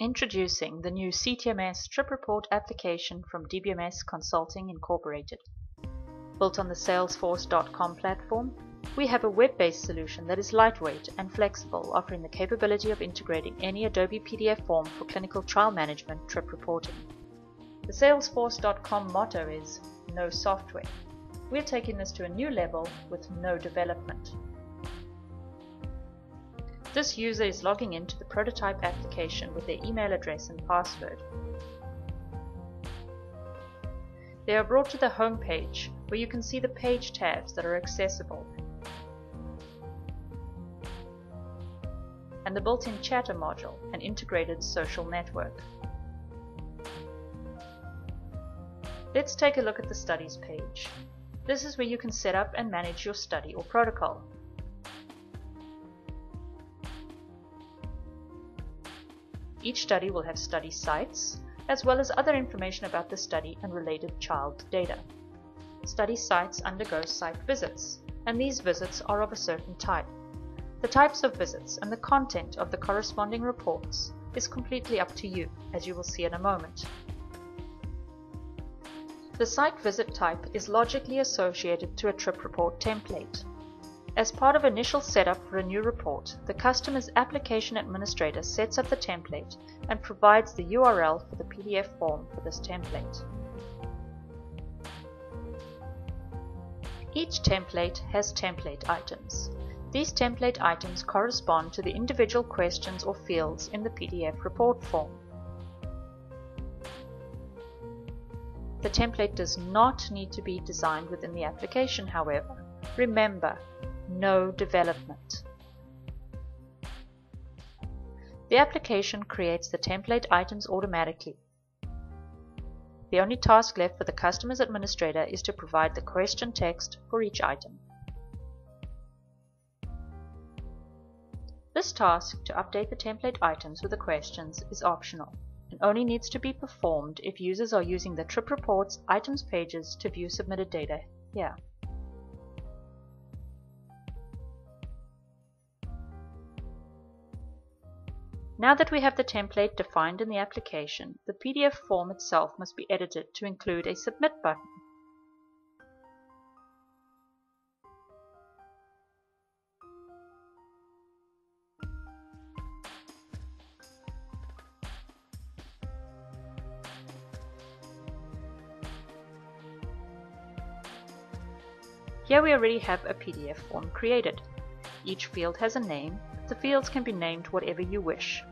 Introducing the new CTMS Trip Report application from DBMS Consulting Incorporated. Built on the Salesforce.com platform, we have a web-based solution that is lightweight and flexible, offering the capability of integrating any Adobe PDF form for clinical trial management trip reporting. The Salesforce.com motto is "No software." We're taking this to a new level with no development. This user is logging into the prototype application with their email address and password. They are brought to the home page, where you can see the page tabs that are accessible and the built-in chatter module and integrated social network. Let's take a look at the studies page. This is where you can set up and manage your study or protocol. Each study will have study sites, as well as other information about the study and related child data. Study sites undergo site visits, and these visits are of a certain type. The types of visits and the content of the corresponding reports is completely up to you, as you will see in a moment. The site visit type is logically associated to a trip report template. As part of initial setup for a new report, the customer's application administrator sets up the template and provides the URL for the PDF form for this template. Each template has template items. These template items correspond to the individual questions or fields in the PDF report form. The template does not need to be designed within the application, however. Remember, no development. The application creates the template items automatically. The only task left for the customer's administrator is to provide the question text for each item. This task to update the template items with the questions is optional and only needs to be performed if users are using the Trip Reports items pages to view submitted data here. Now that we have the template defined in the application, the PDF form itself must be edited to include a Submit button. Here we already have a PDF form created. Each field has a name. The fields can be named whatever you wish.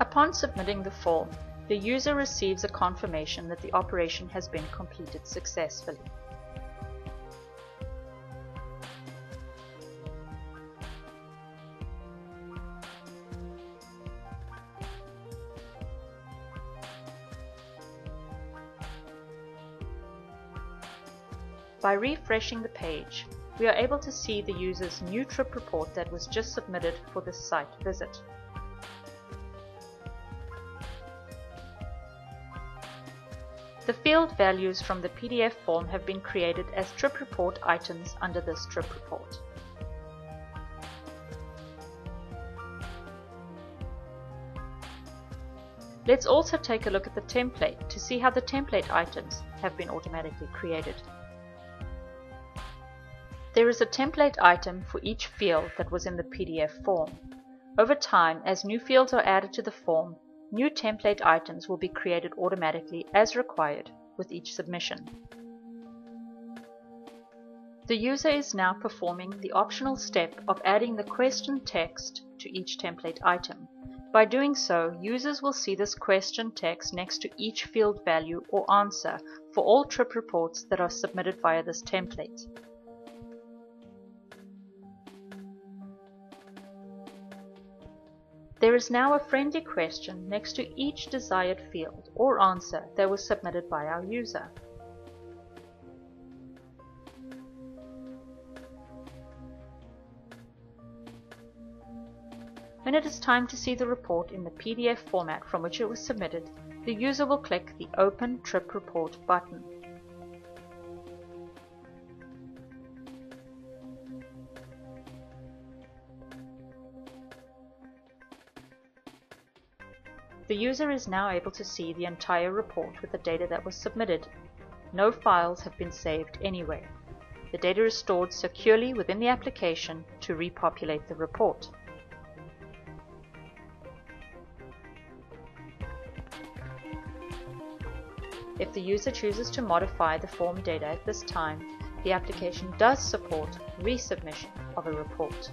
Upon submitting the form, the user receives a confirmation that the operation has been completed successfully. By refreshing the page, we are able to see the user's new trip report that was just submitted for this site visit. The field values from the PDF form have been created as trip report items under this trip report. Let's also take a look at the template to see how the template items have been automatically created. There is a template item for each field that was in the PDF form. Over time, as new fields are added to the form, new template items will be created automatically as required with each submission. The user is now performing the optional step of adding the question text to each template item. By doing so, users will see this question text next to each field value or answer for all trip reports that are submitted via this template. There is now a friendly question next to each desired field or answer that was submitted by our user. When it is time to see the report in the PDF format from which it was submitted, the user will click the Open Trip Report button. The user is now able to see the entire report with the data that was submitted. No files have been saved anywhere. The data is stored securely within the application to repopulate the report. If the user chooses to modify the form data at this time, the application does support resubmission of a report.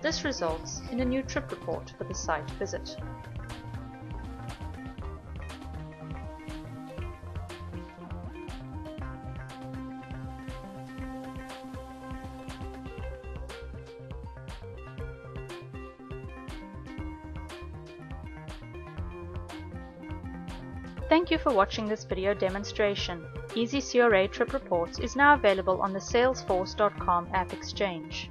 This results in a new trip report for the site visit. Thank you for watching this video demonstration. Easy CRA Trip Reports is now available on the Salesforce.com App Exchange.